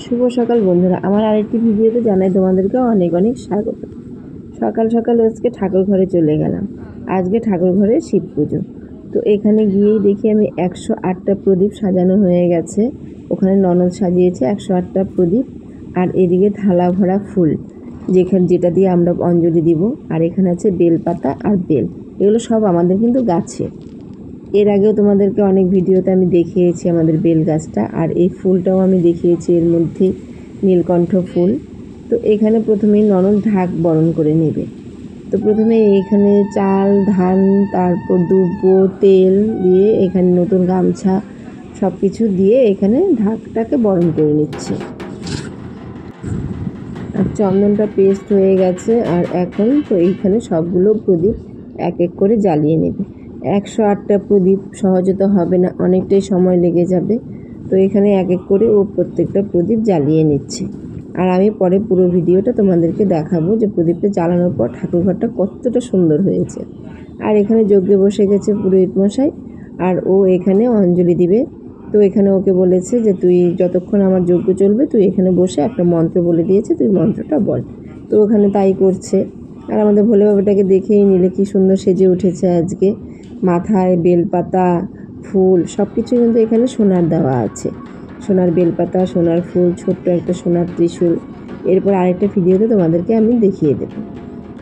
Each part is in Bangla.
শুভ সকাল বন্ধুরা, আমার আরেকটি ভিডিওতে জানাই তোমাদেরকে অনেক অনেক স্বাগত। সকাল সকাল আজকে ঠাকুর ঘরে চলে গেলাম। আজকে ঠাকুর ঘরে শিব পুজো। তো এখানে গিয়েই দেখি আমি 108টা প্রদীপ সাজানো হয়ে গেছে। ওখানে ননদ সাজিয়েছে 108টা প্রদীপ, আর এদিকে থালা ভরা ফুল, যেটা দিয়ে আমরা অঞ্জলি দিব। আর এখানে আছে বেলপাতা আর বেল, এগুলো সব আমাদের কিন্তু গাছে। এর আগেও তোমাদেরকে অনেক ভিডিওতে আমি দেখিয়েছি আমাদের বেল গাছটা, আর এই ফুলটাও আমি দেখিয়েছি, এর মধ্যে নীলকণ্ঠ ফুল। তো এখানে প্রথমেই ননদ ঢাক বরণ করে নেবে। তো প্রথমে এখানে চাল, ধান, তারপর দুব্বো, তেল দিয়ে এখানে নতুন গামছা সব কিছু দিয়ে এখানে ঢাকটাকে বরণ করে নিচ্ছে। আর চন্দনটা পেস্ট হয়ে গেছে। আর এখন তো এইখানে সবগুলো প্রদীপ এক এক করে জ্বালিয়ে নেবে। 108টা প্রদীপ সহজে তো হবে না, অনেকটাই সময় লেগে যাবে। তো এখানে এক এক করে ও প্রত্যেকটা প্রদীপ জ্বালিয়ে নিচ্ছে। আর আমি পরে পুরো ভিডিওটা তোমাদেরকে দেখাবো যে প্রদীপটা জ্বালানোর পর ঠাকুরঘরটা কতটা সুন্দর হয়েছে। আর এখানে যজ্ঞে বসে গেছে পুরোহিত মশাই, আর ও এখানে অঞ্জলি দিবে। তো এখানে ওকে বলেছে যে তুই যতক্ষণ আমার যজ্ঞ চলবে তুই এখানে বসে একটা মন্ত্র বলে দিয়েছে, তুই মন্ত্রটা বল। তো ওখানে তাই করছে। আর আমাদের ভোলে বাবাটাকে দেখেই নিলে কি সুন্দর সেজে উঠেছে আজকে। মাথায় বেলপাতা, ফুল সব কিছু কিন্তু এখানে সোনার দেওয়া আছে। সোনার বেলপাতা, সোনার ফুল, ছোট্ট একটা সোনার ত্রিশূল। এরপর আরেকটা ভিডিওতে তোমাদেরকে আমি দেখিয়ে দেব।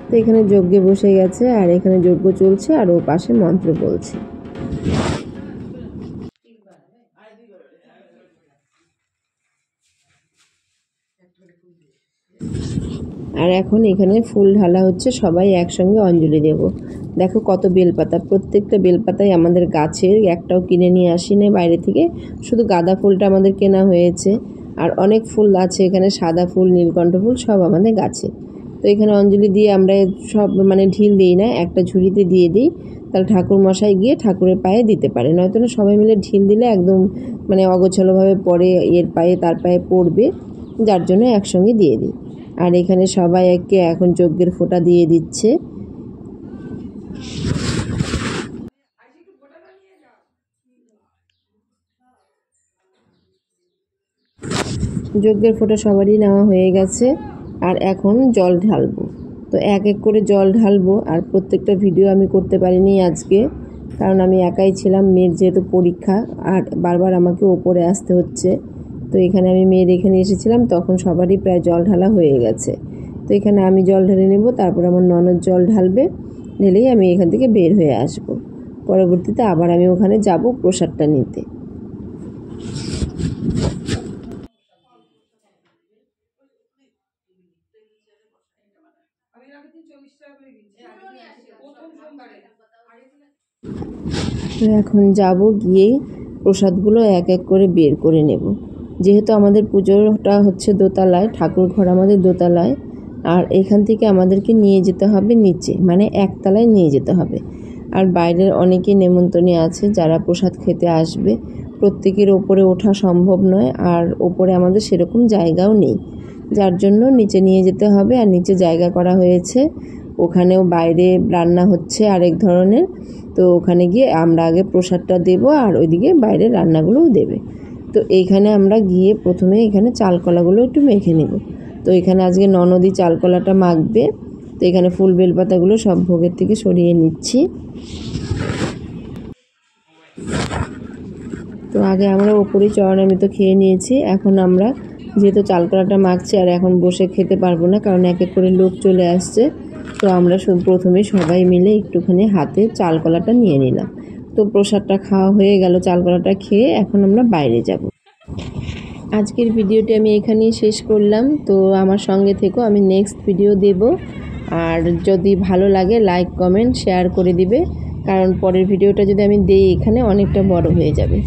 তো এখানে যজ্ঞে বসে গেছে, আর এখানে যজ্ঞ চলছে, আর ও পাশে মন্ত্র বলছে। আর এখন এখানে ফুল ঢালা হচ্ছে, সবাই একসঙ্গে অঞ্জলি দেব। দেখো কত বেলপাতা, প্রত্যেকটা বেলপাতাই আমাদের গাছের, একটাও কিনে নিয়ে আসি না বাইরে থেকে, শুধু গাঁদা ফুলটা আমাদের কেনা হয়েছে। আর অনেক ফুল আছে এখানে, সাদা ফুল, নীলকণ্ঠ ফুল সব আমাদের গাছে। তো এখানে অঞ্জলি দিয়ে আমরা সব ঢিল দিই না, একটা ঝুড়িতে দিয়ে দিই, তাহলে ঠাকুর মশাই গিয়ে ঠাকুরের পায়ে দিতে পারে। নয়তো না সবাই মিলে ঢিল দিলে একদম অগোছালোভাবে পড়ে, এর পায়ে তার পায়ে পড়বে, যার জন্য একসঙ্গে দিয়ে দিই। আর এখানে সবাই একে এখন যজ্ঞের ফোঁটা দিয়ে দিচ্ছে। যজ্ঞের ফোঁটা সবারই নেওয়া হয়ে গেছে, আর এখন জল ঢালবো। তো এক এক করে জল ঢালবো। আর প্রত্যেকটা ভিডিও আমি করতে পারিনি আজকে, কারণ আমি একাই ছিলাম, মেয়ের যেহেতু পরীক্ষা, আর বারবার আমাকে ওপরে আসতে হচ্ছে। তো এখানে আমি মেয়ের এখানে এসেছিলাম, তখন সবারই প্রায় জল ঢালা হয়ে গেছে। তো এখানে আমি জল ঢেলে নেব, তারপর আমার ননদ জল ঢালবে, ঢেলেই আমি এখান থেকে বের হয়ে আসব। পরবর্তীতে আবার আমি ওখানে যাব প্রসাদটা নিতে। তো এখন যাব, গিয়ে প্রসাদগুলো এক এক করে বের করে নেব। যেহেতু আমাদের পুজোটা হচ্ছে দোতলায়, ঠাকুর ঘর আমাদের দোতলায়, আর এখান থেকে আমাদেরকে নিয়ে যেতে হবে নিচে, একতলায় নিয়ে যেতে হবে। আর বাইরের অনেকেই নেমন্তন্নে আছে যারা প্রসাদ খেতে আসবে, প্রত্যেকের ওপরে ওঠা সম্ভব নয়, আর ওপরে আমাদের সেরকম জায়গাও নেই, যার জন্য নিচে নিয়ে যেতে হবে। আর নিচে জায়গা করা হয়েছে, ওখানেও বাইরে রান্না হচ্ছে আরেক ধরনের। তো ওখানে গিয়ে আমরা আগে প্রসাদটা দেব, আর ওইদিকে বাইরে রান্নাগুলোও দেবে। তো এইখানে আমরা গিয়ে প্রথমে এখানে চালকলাগুলো একটু মেখে নেব। তো এখানে আজকে ননদই চালকলাটা মাখবে। তো এখানে ফুল বেলপাতাগুলো সব ভোগের থেকে সরিয়ে নিচ্ছি। তো আগে আমরা ওপরেই চরণামৃত খেয়ে নিয়েছি। এখন আমরা যেহেতু চালকলাটা মাখছি, আর এখন বসে খেতে পারবো না, কারণ এক এক করে লোক চলে আসছে। তো আমরা প্রথমে সবাই মিলে একটুখানি হাতে চালকলাটা নিয়ে নিলাম। তো প্রসাদটা খাওয়া হয়ে গেল, চালকলাটা খেয়ে এখন আমরা বাইরে যাব। আজকের ভিডিওটি আমি এখানেই শেষ করলাম। তো আমার সঙ্গে থেকো, আমি নেক্সট ভিডিও দেব। আর যদি ভালো লাগে লাইক, কমেন্ট, শেয়ার করে দিবে, কারণ পরের ভিডিওটা যদি আমি দেই এখানে অনেকটা বড় হয়ে যাবে।